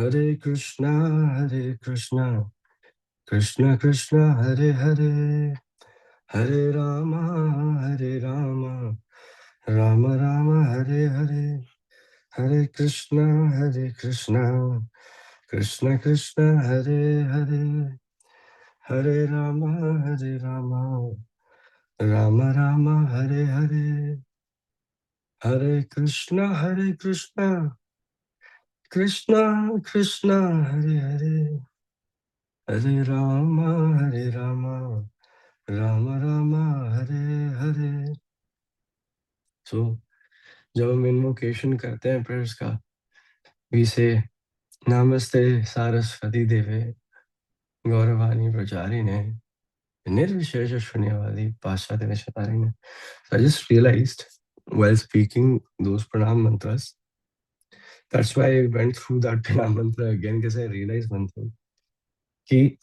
हरे कृष्णा कृष्ण कृष्ण हरे हरे, हरे राम राम राम हरे हरे, हरे कृष्ण कृष्ण कृष्ण हरे हरे, हरे राम राम राम हरे हरे, हरे कृष्ण कृष्ण कृष्ण हरे हरे, हरे राम राम राम हरे हरे। सो जब हम इन्वोकेशन करते हैं प्रेयर्स का, वी से नमस्ते सारस्वती देवे गौरवाणी प्रचारिणे निर्विशेष शून्यवादी पाश्चात्य वेशधारिणे। So I just realized while speaking those pranam mantras, that's why I went through that pranam mantra again, because I realized one thing, कि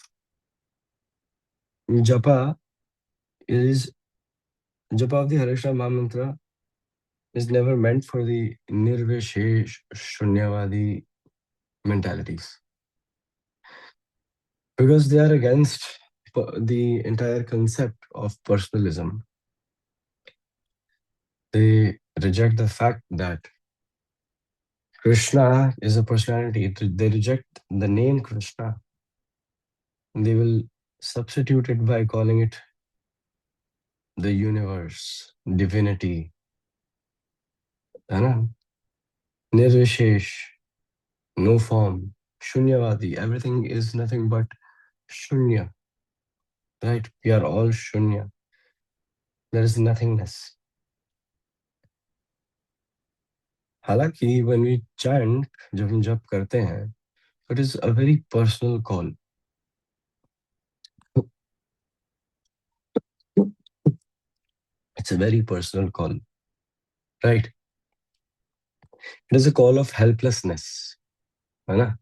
japa is japa of the Hare Krishna Maha Mantra is never meant for the nirvishesh shunyavadi mentalities, because they are against the entire concept of personalism. They reject the fact that Krishna is a personality. They reject the name Krishna. They will substitute it by calling it the universe, divinity, है ना? Nirvishesh, no form, Shunyavadi. Everything is nothing but Shunya, right? We are all Shunya. There is nothingness. हालांकि when we chant, जब हम जप करते हैं, it is a very personal call. It's a very personal call, right? It is a call of helplessness, है ना?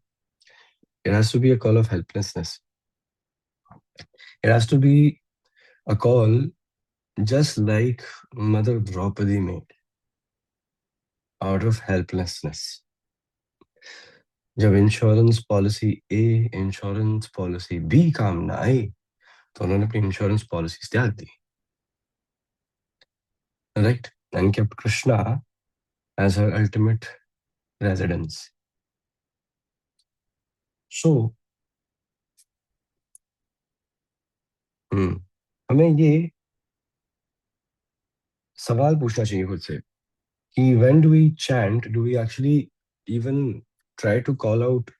It has to be a call of helplessness. It has to be a call just like Mother Draupadi made, out of helplessness. जब insurance policy a insurance policy b काम ना आई, तो उन्होंने अपनी insurance policy त्याग दी, right, and kept Krishna as her ultimate residence. So हमें ये सवाल पूछना चाहिए खुद से कि when do we chant, do we actually even try to call out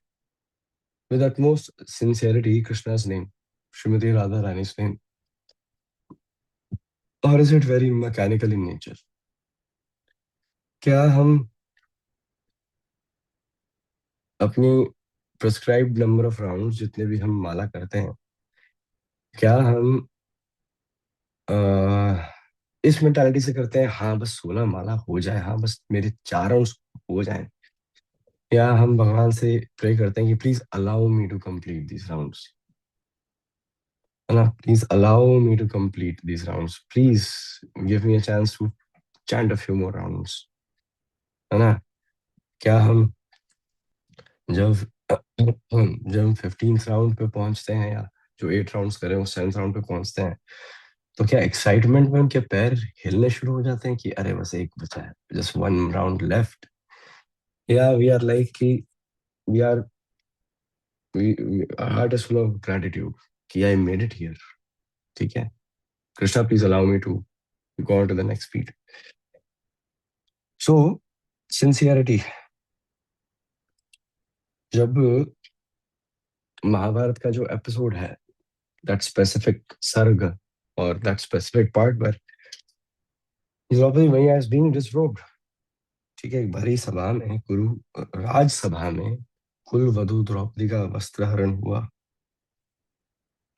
with utmost sincerity Krishna's name, Srimati Radha Rani's name, or is it very mechanical in nature? क्या हम अपनी प्रिस्क्राइब्ड नंबर ऑफ राउंड्स जितने भी हम माला करते हैं, क्या हम इस मेंटालिटी से करते हैं हाँ बस 16 माला हो जाए, हाँ बस मेरे 4 राउंड्स हो जाएं, या हम भगवान से प्रे करते हैं कि please allow me to complete this rounds, है ना? Please allow me to complete this rounds, please give me a chance to chant a few more rounds, है ना? क्या हम जब जब हम 15th राउंड पे पहुंचते हैं, या जो 8 राउंड्स करें उस 7th राउंड पे पहुंचते हैं, तो क्या एक्साइटमेंट में उनके पैर हिलने शुरू हो जाते हैं कि अरे बस एक बचा है, जस्ट 1 राउंड लेफ्ट, या वी आर लाइक कि we are heart is full of gratitude कि आई मेड इट हियर, ठीक है, Krishna please allow me to go on to the next speed. So sincerity, जब महाभारत का जो एपिसोड है, दैट स्पेसिफिक सर्ग और दैट स्पेसिफिक पार्ट पर द्रौपदी मैया इज बीइंग डिसरोब्ड, ठीक है, एक भरी सभा में, कुरु राजसभा में कुल वधु द्रौपदी का वस्त्र हरण हुआ,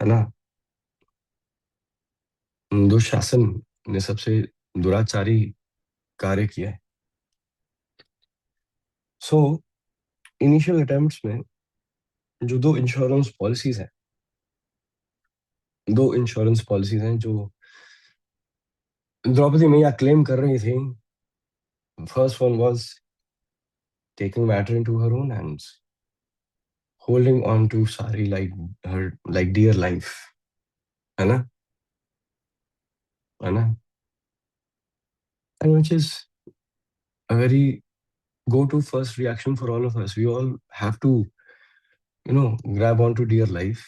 है ना? दुशासन ने सबसे दुराचारी कार्य किया है. सो इनिशियल अटेम्प्ट्स में जो दो इंश्योरेंस पॉलिसीज हैं जो द्रौपदी मैया क्लेम कर रही थी. First one was taking matter into her own hands, holding on to sari like her like dear life, है ना, है ना, and which is a very go to first reaction for all of us. We all have to, grab onto dear life,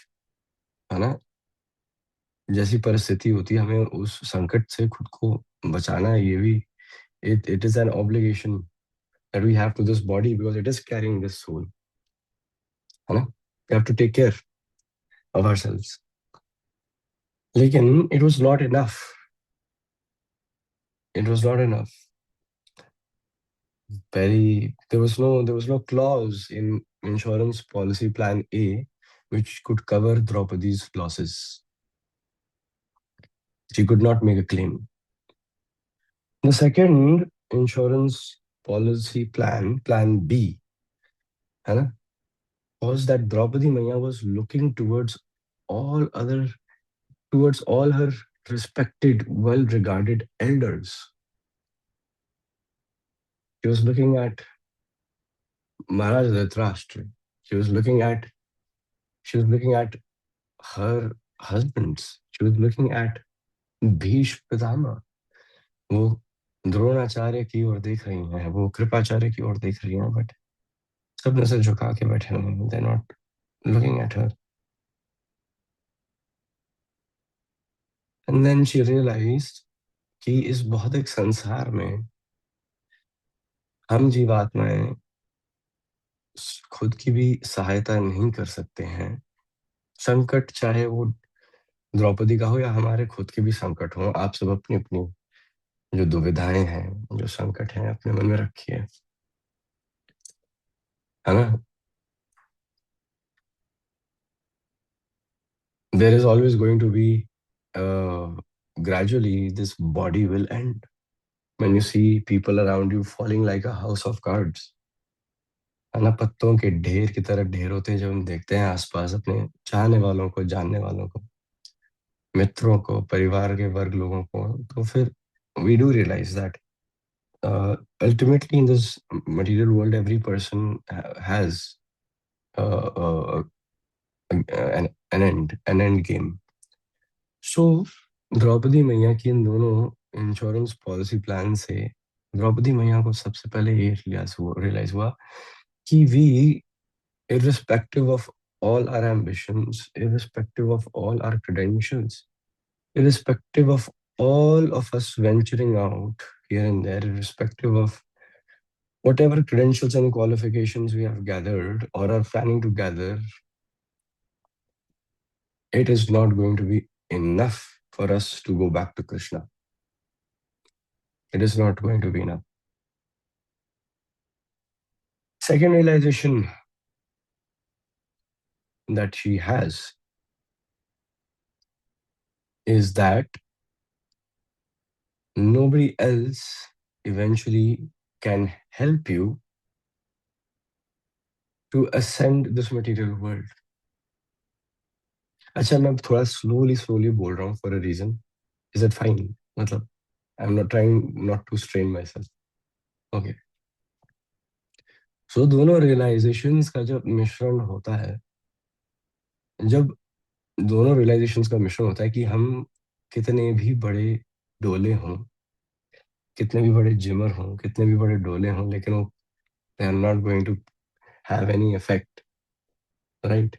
है ना, जैसी परिस्थिति होती है हमें उस संकट से खुद को बचाना है, ये भी it is an obligation that we have to this body because it is carrying this soul, है ना, we have to take care of ourselves. लेकिन it was not enough, it was not enough. There was no clause in insurance policy plan A which could cover Draupadi's losses. She could not make a claim. The second insurance policy plan B, है ना, was that Draupadi Maya was looking all other towards all her respected, well-regarded elders. She was looking at Maharaj Dhritarashtra. She was looking at her husbands. She was looking at Bhishma Pitamah. वो द्रोणाचार्य की ओर देख रही हैं, वो कृपाचार्य की ओर देख रही हैं, बट सब नजर झुका के बैठे हुए हैं. They're not looking at her. And then she realized कि इस भौतिक संसार में हम जीवात्माएं खुद की भी सहायता नहीं कर सकते हैं. संकट चाहे वो द्रौपदी का हो या हमारे खुद के भी संकट हो, आप सब अपनी अपनी जो दुविधाएं हैं, जो संकट हैं, अपने मन में रखिए, है ना. There is always going to be gradually this body will end when you see people around you falling like a house of cards, है ना, पत्तों के ढेर की तरह ढेर होते हैं जब हम देखते हैं आसपास अपने चाहने वालों को, जानने वालों को, मित्रों को, परिवार के वर्ग लोगों को. तो फिर we do realize that ultimately in this material world every person has uh, an end game. So Draupadi मैया की इन दोनों इंश्योरेंस पॉलिसी प्लान से द्रौपदी मैया को सबसे पहले ये रियलाइज हुआ कि we, irrespective of all our ambitions, irrespective of all our credentials, irrespective of all of us venturing out here and there, irrespective of whatever credentials and qualifications we have gathered or are planning to gather, it is not going to be enough for us to go back to Krishna. It is not going to be enough. Second realization that she has is that nobody else eventually can help you to ascend this material world. अच्छा, मैं थोड़ा slowly बोल रहा हूँ for a reason. Is it fine? मतलब I'm not trying not to strain myself. Okay. So दोनों realizations का जब मिश्रण होता है, जब दोनों realizations का मिश्रण होता है कि हम कितने भी बड़े डोले हों, कितने भी बड़े जिमर हों, कितने भी बड़े डोले हों, लेकिन वो they are not going to have any effect, right?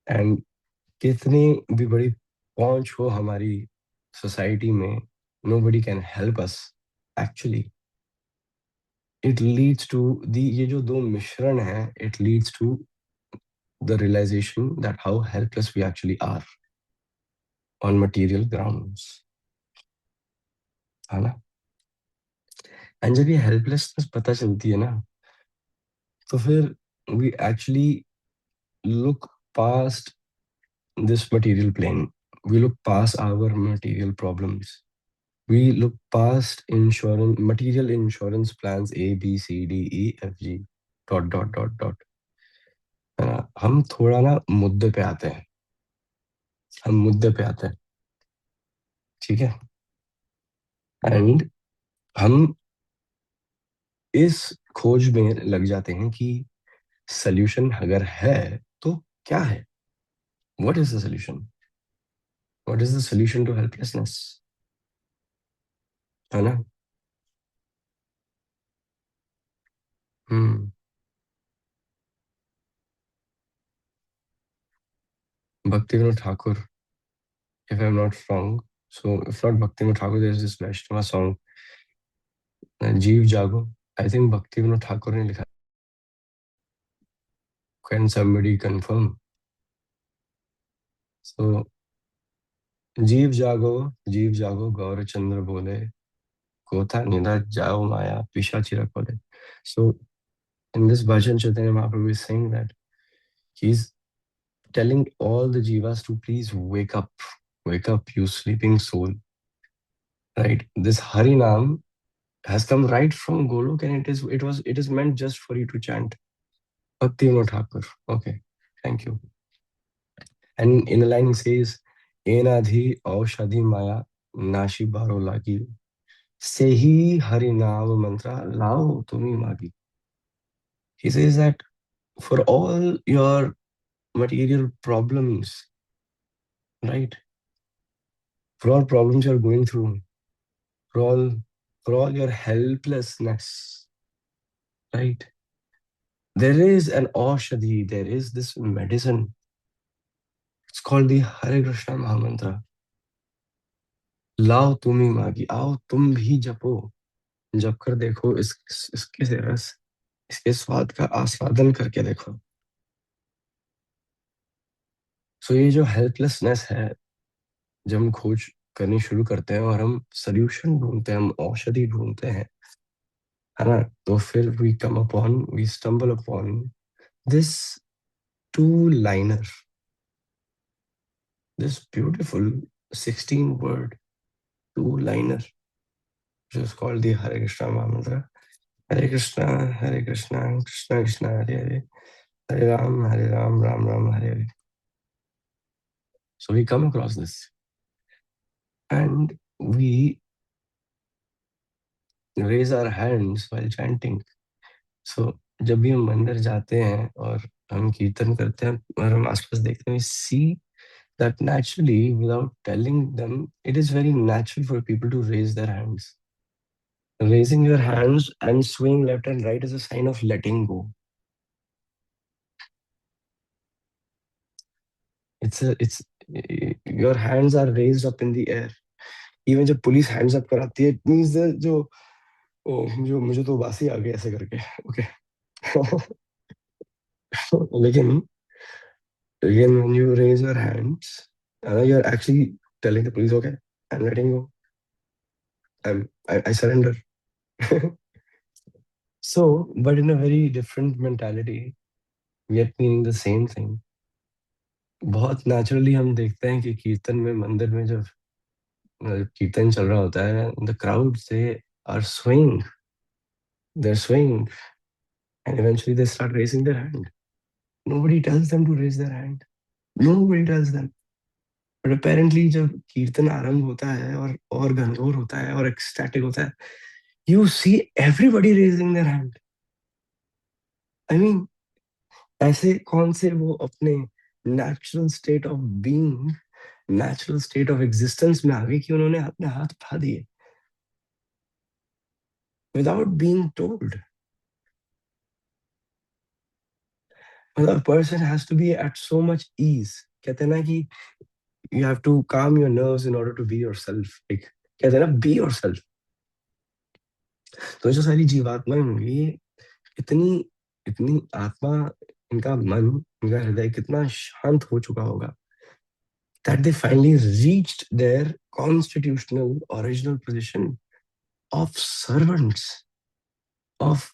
And कितनी भी बड़ी पहुंच हो हमारी सोसाइटी में, nobody can help us actually. It leads to ये जो दो मिश्रण है, it leads to the realization that how helpless we actually are on material grounds, है ना. एंड जब ये हेल्पलेसनेस पता चलती है ना, तो फिर we actually look past this material plane. We look past our material problems. We look past material insurance plans A, B, C, D, E, F, G, dot. हम थोड़ा ना मुद्दे पे आते हैं. हम मुद्दे पे आते हैं, ठीक है. एंड हम इस खोज में लग जाते हैं कि सल्यूशन अगर है तो क्या है? What is the solution? What is the solution to helplessness? है ना? हम्म। भक्ति Vinod Thakur, if I'm not wrong. So if not Bhakti Vinod Thakur, there's this Vaishnava song, Jeev Jago. I think Bhakti Vinod Thakur ने लिखा. Can somebody confirm? So जीव जागो गौर चंद्र बोले, कोथा निदा जाओ माया पिशाची रखोले. So in this bhajan, Chaitanya Mahaprabhu is saying that he's telling all the jivas to please wake up, you sleeping soul. Right? This Hari Nam has come right from Golok, and it is meant just for you to chant. Bhakti Vinod Thakur. Okay, thank you. And in the line he says, Enadhi aushadhi maya nashi baro lagi. Sehi hari naam mantra lao tumi magi. He says that for all your material problems, right? For all problems you're going through, for all for all your helplessness, right? There is an aushadhi, there is this medicine. It's called the Hare Krishna Mahamantra. लाओ तुम ही मागी, आओ तुम भी जपो, जप कर देखो इसके से रस, इसके स्वाद का आस्वादन करके देखो. सो ये जो हेल्पलेसनेस है, जब हम खोज करनी शुरू करते हैं और हम सोल्यूशन ढूंढते हैं, हम औषधि ढूंढते हैं, है ना, तो फिर we stumble upon this two liner, this beautiful 16 word two liner, which is called the Hare Krishna Mahamantra. Hare Krishna, Hare Krishna, Krishna Krishna, Hare Hare, Hare Ram, Ram Ram, Hare Hare. So we come across this and we raise our hands while chanting. So जब भी हम मंदिर जाते हैं और हम कीर्तन करते हैं और हम आसपास देखते हैं, we see that naturally, without telling them, it is very natural for people to raise their hands. Raising your hands and swaying left and right is a sign of letting go. It's your hands are raised up in the air. Even जब police hands up कराती है, it means that जो मुझे तो बासी आ गई ऐसे करके, ओके. लेकिन again, when you raise your hands, you're actually telling the police, okay, I'm letting go. I surrender. So, but in a very different mentality, yet meaning the same thing. बहुत naturally हम देखते हैं कि कीर्तन में, मंदिर में जब कीर्तन चल रहा होता है, the crowds, they are swaying, they're swaying, and eventually they start raising their hand. Nobody tells them to raise their hand. Nobody tells them. But apparently जब कीर्तन आरंभ होता है और घनघोर होता है और ecstatic होता है, you see everybody raising their hand. I mean, ऐसे कौन से वो अपने natural state of being, natural state of existence में आ गए कि उन्होंने अपने हाथ उठा दिए without being told. मतलब a person has to be at so much ease. कहते हैं ना कि you have to calm your nerves in order to be yourself. Like, कहते हैं ना, be yourself. तो जो सारी जीवात्माएं होंगी, इतनी इतनी आत्मा, इनका मन, इनका हृदय कितना शांत हो चुका होगा that they finally reached their constitutional original position of servants of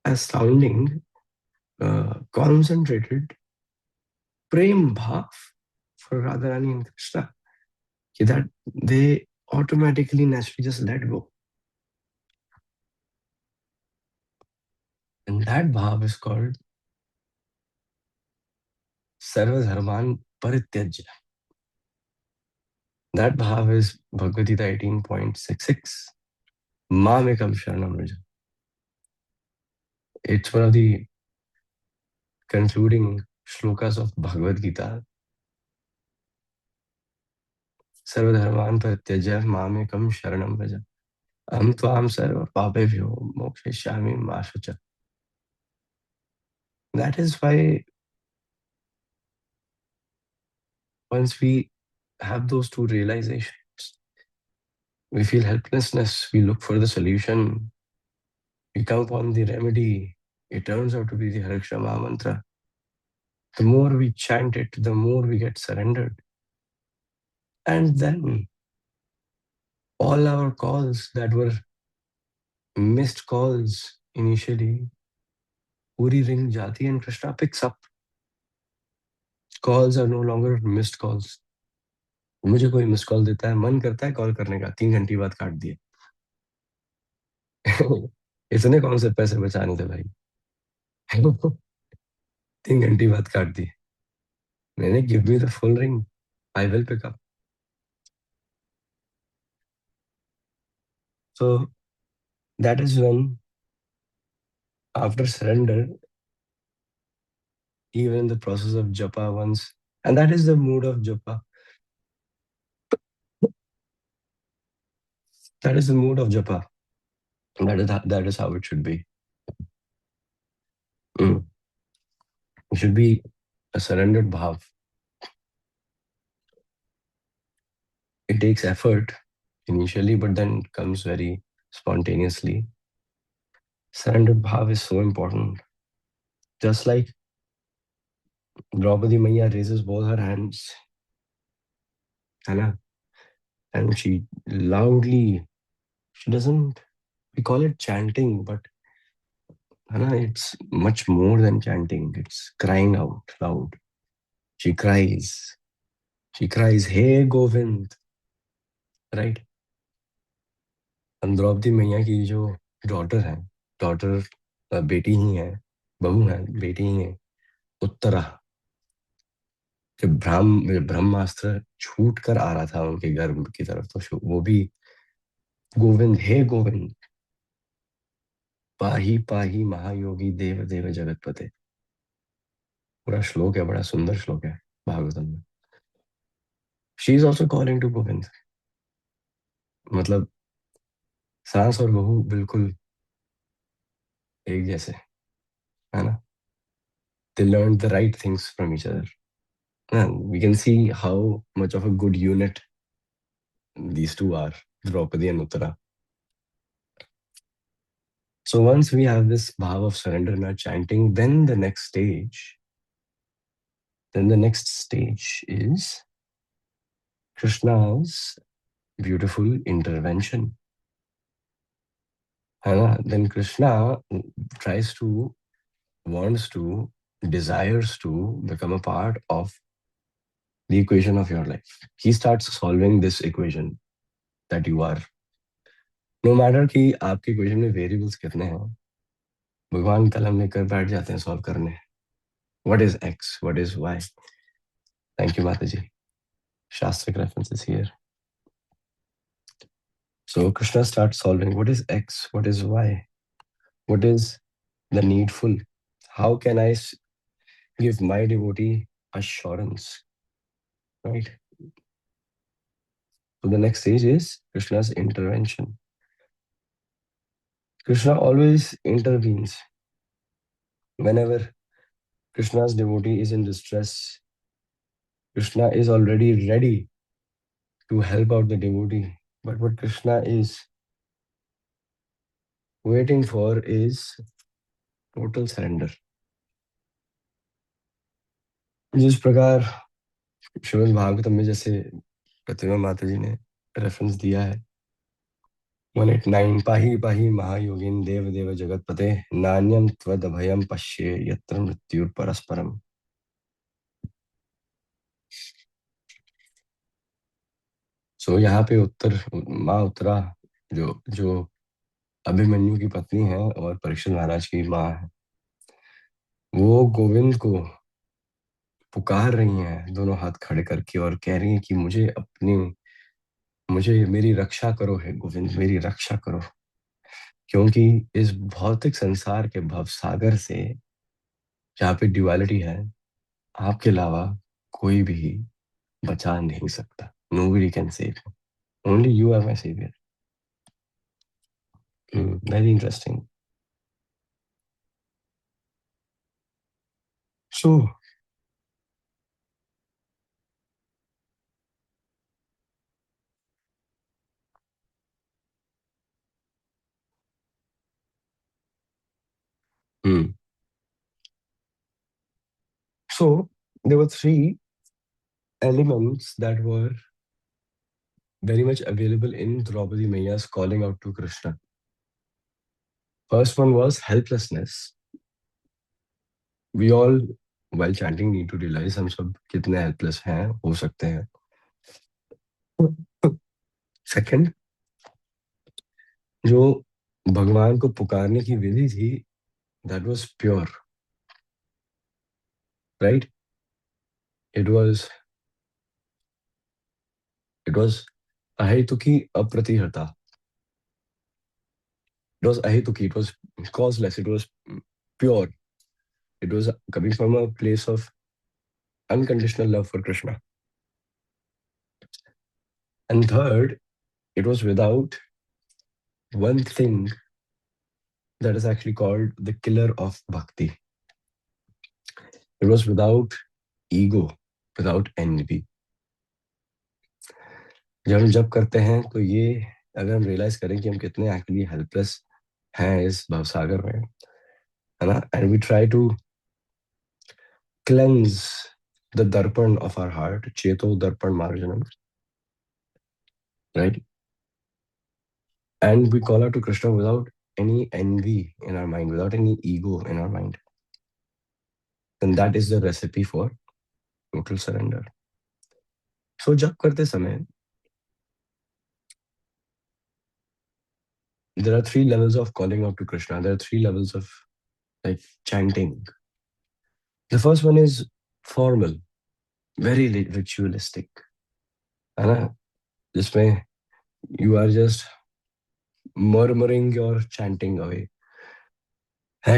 astounding concentrated prem bhav for Radharani and Krishna, that they automatically, naturally just let go. And that bhav is called Sarvadharman Parityajya. That bhav is Bhagavad Gita 18.66. Mamekam Sharanam Vraja. It's one of the concluding shlokas of Bhagavad Gita. सर्वधर्मान् परित्यज्य मामेकं शरणं व्रज अहं त्वां सर्व पापेभ्यो मोक्षयिष्यामि मा शुच. That is why once we have those two realizations, we feel helplessness, we look for the solution, we come upon the remedy. It turns out to be the Hare Krishna Maha Mantra. The more we chant it, the more we get surrendered. And then all our calls that were missed calls initially, Puri ring jati and Krishna picks up. Calls are no longer missed calls. मुझे कोई miss call देता है, मन करता है call करने का, 3 घंटे बाद काट दिए. इतने कौन से पैसे बचाने थे भाई. 3 घंटे बाद काट दिए. मैंने give me the full ring, I will pick up. So that is when, after surrender, even in the process of japa once, and that is the mood of japa. That is the mood of japa. That is how it should be. Mm. It should be a surrendered bhav. It takes effort initially, but then comes very spontaneously. Surrendered bhav is so important. Just like Draupadi Maiya raises both her hands, Hannah, and she loudly, she doesn't, we call it chanting, but Hannah, it's much more than chanting. It's crying out loud. She cries. She cries, "Hey Govind," right? And Draupadi मैया की जो daughter है, daughter बेटी ही है, बहू है, बेटी ही है, उत्तरा. जब ब्रह्मास्त्र छूट कर आ रहा था उनके गर्भ की तरफ, तो वो भी गोविंद, हे गोविंद, पाही पाही महायोगी देव देव जगतपते. पूरा श्लोक है, बड़ा सुंदर श्लोक है भागवतम में. She is also calling to Govind. मतलब सास और बहू बिल्कुल एक जैसे, है ना. They learned the right things from each other. And we can see how much of a good unit these two are, Draupadi and Uttara. So once we have this bhav of surrender in our chanting, then the next stage is Krishna's beautiful intervention. Then Krishna wants to, desires to become a part of the equation of your life. He starts solving this equation that you are. No matter कि आपके equation में variables कितने हैं, भगवान कलम लेकर बैठ जाते हैं solve करने. What is X? What is Y? Thank you, Mataji. Shastric references here. So Krishna starts solving. What is X? What is Y? What is the needful? How can I give my devotee assurance? Right? So the next stage is Krishna's intervention. Krishna always intervenes. Whenever Krishna's devotee is in distress, Krishna is already ready to help out the devotee. But what Krishna is waiting for is total surrender. जिस प्रकार श्रीमद् भागवतम में जैसे प्रतिमा माता जी ने reference दिया है, 189, पाही पाही महायोगिन देव देव जगतपते नान्यम त्वद भयम पश्ये यत्र मृत्युर परस्परम. सो यहाँ पे माँ उत्तरा जो जो अभिमन्यु की पत्नी है और परीक्षित महाराज की माँ है, वो गोविंद को पुकार रही हैं दोनों हाथ खड़े करके और कह रही हैं कि मुझे मेरी रक्षा करो, है गोविंद, मेरी रक्षा करो. क्योंकि इस भौतिक संसार के भवसागर से जहाँ पे ड्युअलिटी है, आपके अलावा कोई भी बचा नहीं सकता. Nobody can save you. Only you are my savior. Very interesting. So, hmm. So there were three elements that were very much available in Draupadi Maiya's calling out to Krishna. First one was helplessness. We all, while chanting, need to realize हम सब कितने helpless हैं, हो सकते हैं. Second, जो भगवान को पुकारने की विधि थी, that was pure, right? It was it was अहेतुकी अप्रतिहता. It was अहेतुकी. It was causeless. It was pure. It was coming from a place of unconditional love for Krishna. And third, it was without one thing that is actually called the killer of bhakti. It was without ego, without envy. जब हम जब करते हैं तो ये अगर हम realise करें कि हम कितने एक्चुअली हेल्पलेस हैं इस भवसागर में, है ना, and we try to cleanse the darpan of our heart, चेतो दर्पण मार्जनम, right, and we call out to Krishna without any envy in our mind, without any ego in our mind, then that is the recipe for total surrender. So जप करते समय there are three levels of calling out to Krishna. There are three levels of like chanting. The first one is formal, very ritualistic, है ना, जिसमें you are just murmuring your chanting away. So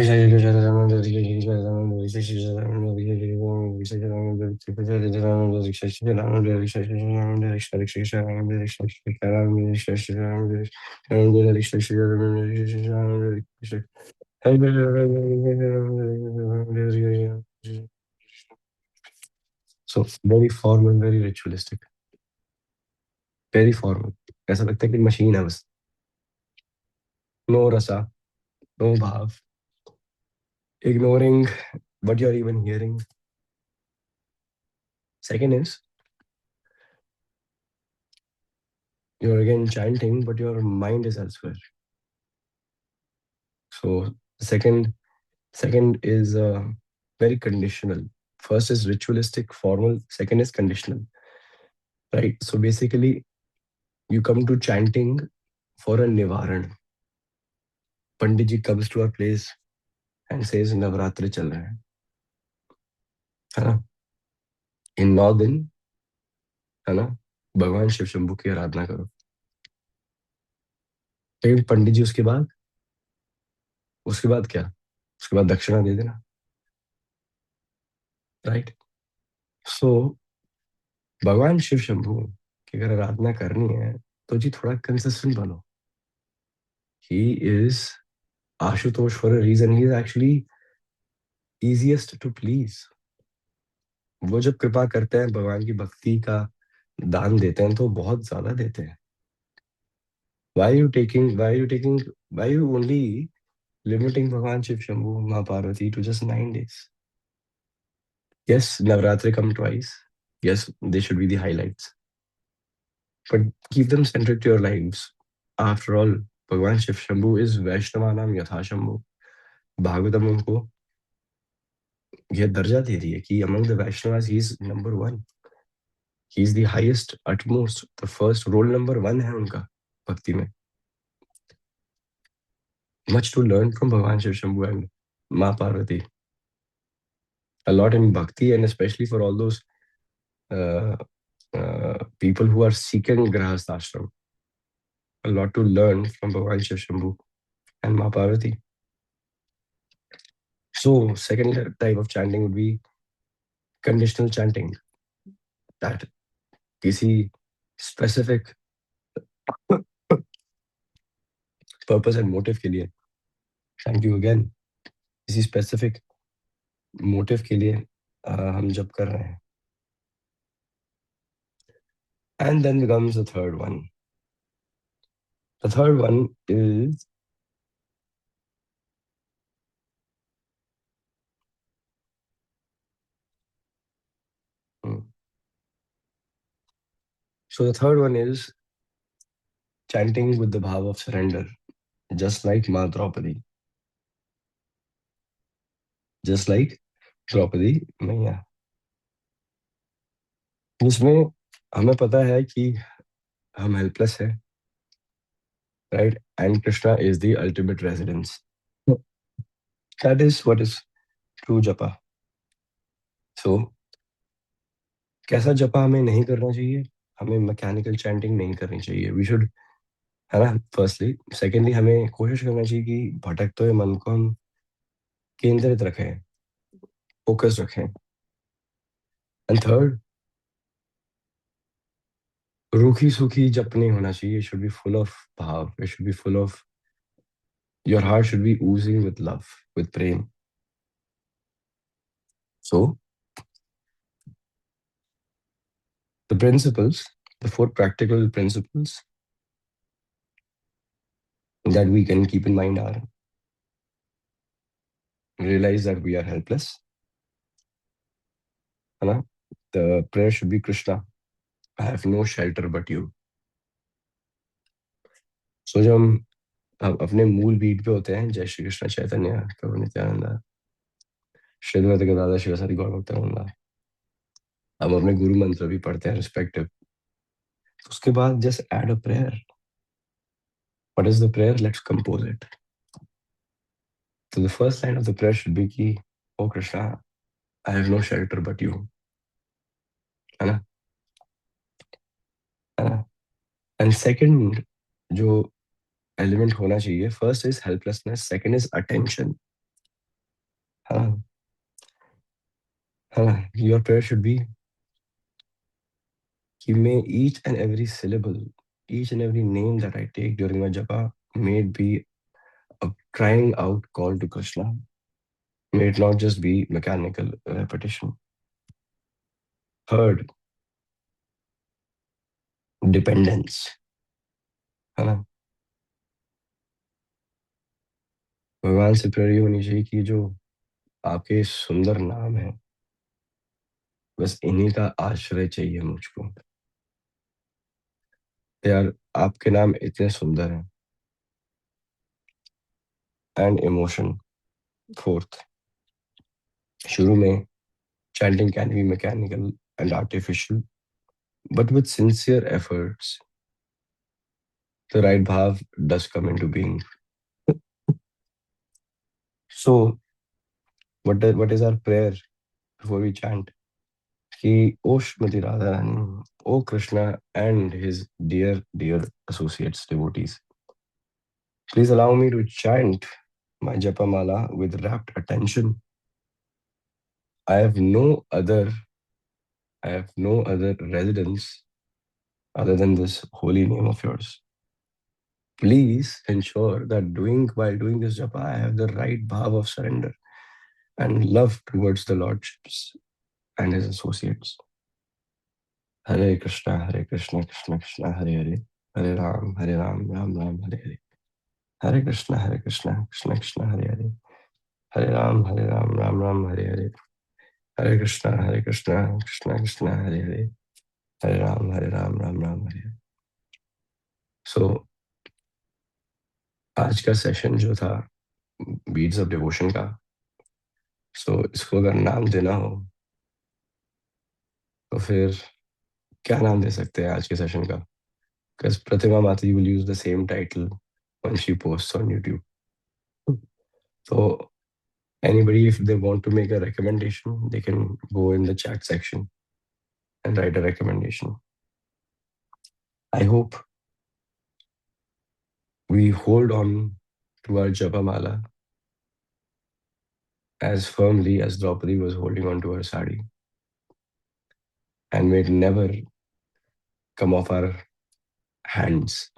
very formal, very ritualistic, very formal. ऐसा लगता है कि machine है बस. No rasa, no bhav, ignoring what you're even hearing. Second is you're again chanting, but your mind is elsewhere. So second is very conditional. First is ritualistic, formal. Second is conditional, right? So basically, you come to chanting for a nivaran. Pandit ji comes to our place and says, "Navratri chal rahe hain." है ना? इन 9 दिन, है ना, भगवान शिव शंभू की आराधना करो. लेकिन पंडित जी उसके बाद क्या? उसके बाद दक्षिणा दे देना, राइट? सो भगवान शिव शंभू की अगर आराधना करनी है तो जी थोड़ा कंसिस्टेंट बनो. He is Ashutosh for a reason. He is actually easiest to please. वो जब कृपा करते हैं, भगवान की भक्ति का दान देते हैं तो बहुत ज्यादा देते हैं. why are you only limiting भगवान शिव शंभू माँ Parvati to just 9 days? Yes, Navratri come twice. Yes, they should be the highlights, but keep them centered to your lives. After all, भगवान शिव शंभू is वैष्णवानाम यथा शंभू. भागवतम उनको यह दर्जा दे रही है कि among the Vaishnavas he is number one. He is the highest, utmost, the first, roll number one है उनका भक्ति में. Much to learn from भगवान शिव शंभू and माँ Parvati. A lot in bhakti, and especially for all those uh, people who are seeking grahastha ashram. A lot to learn from भगवान Shiv Shambhu and माँ Parvati. So second type of chanting would be conditional chanting, that किसी specific purpose and motive के लिए, thank you again, किसी specific motive के लिए हम जब कर रहे हैं. And then comes the third one. The third one is hmm. So the third one is chanting with the bhav of surrender, just like Ma Draupadi, just like Draupadi मैया, जिसमें हमें पता है कि हम हेल्पलेस है, right, and Krishna is the ultimate residence. That is what is true जपा. सो कैसा जपा हमें नहीं करना चाहिए? हमें मैकेनिकल चैंटिंग नहीं करनी चाहिए. वी शुड, है ना, फर्स्टली. सेकेंडली, हमें कोशिश करना चाहिए कि भटकते हुए मन को हम केंद्रित रखें, फोकस रखें. एंड थर्ड, रूखी सूखी जप नहीं होना चाहिए. शुड बी फुल ऑफ भाव. It should be full of, your heart should be oozing with love, with prem. So the principles, the four practical principles that we can keep in mind are: realize that we are helpless, है ना? The prayer should be Krishna, I have no shelter but you. So जब हम अपने मूल beat पे होते हैं, जय श्री कृष्ण चैतन्य प्रभु नित्यानंद श्री अद्वैत गदाधर शिवासादि गौर भक्तवृंद, हम अपने गुरु मंत्र भी पढ़ते हैं रिस्पेक्टिव. तो उसके बाद just add a prayer. What is the prayer? Let's compose it. So the first line of the prayer should be कि ओ Krishna, I have no shelter but you, है ना, है ना. एंड सेकंड जो एलिमेंट होना चाहिए, first is helplessness, second is attention, है ना, है ना. योर प्रेयर शुड बी कि may each and every syllable, each and every name that I take during my japa, may it be a crying out call to Krishna. May it not just be mechanical repetition. Third, dependence, है ना. भगवान से prayer ये होनी चाहिए कि जो आपके सुंदर नाम है, बस इन्हीं का आश्रय चाहिए मुझको. यार, आपके नाम इतने सुंदर हैं. And emotion, fourth. शुरू में chanting can be mechanical and artificial, but with sincere efforts, the right bhav does come into being. So, what is our prayer before we chant? Ki, O Shrimati Radharani, O Krishna and his dear, dear associates, devotees, please allow me to chant my Japamala with rapt attention. I have no other, I have no other residence other than this holy name of yours. Please ensure that while doing this japa, I have the right bhav of surrender and love towards the lordships and his associates. Hare Krishna, Krishna Krishna, Hare Hare, Hare Ram, Ram Ram, Hare Hare. Hare Krishna, Krishna Krishna, Hare Hare, Hare Ram, Ram Ram, Hare Hare. Hare Krishna, Krishna Krishna, Hare Hare, Hare Ram, Ram Ram, Hare Hare. So आज का session जो था beads of devotion का, सो इसको अगर नाम देना हो तो फिर क्या नाम दे सकते हैं आज के सेशन का? Because Pratima Mataji will use the same title when she posts on YouTube. So anybody, if they want to make a recommendation, they can go in the chat section and write a recommendation. I hope we hold on to our Japa Mala as firmly as Draupadi was holding on to her sari, and may it never come off our hands.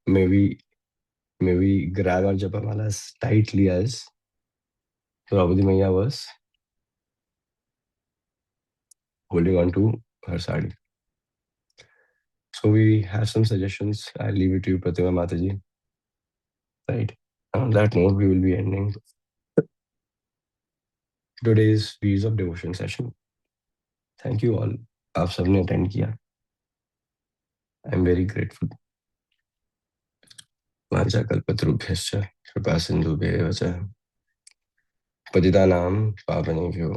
may we may we grab our japamala as tightly as Draupadi Maiya was holding on to her sari. So we have some suggestions. I'll leave it to you, Pratima Mataji. Right. On that note, we will be ending today's Bees of Devotion session. Thank you all. आप सबने attend किया. I am very grateful. वाञ्छाकल्पतरुभ्यश्च कृपा सिन्धुभ्येव च पतितानां पावनेभ्यो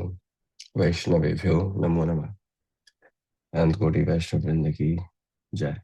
वैष्णवेभ्यो नमो नमः. अनंत कोटि वैष्णव वृंद की जय.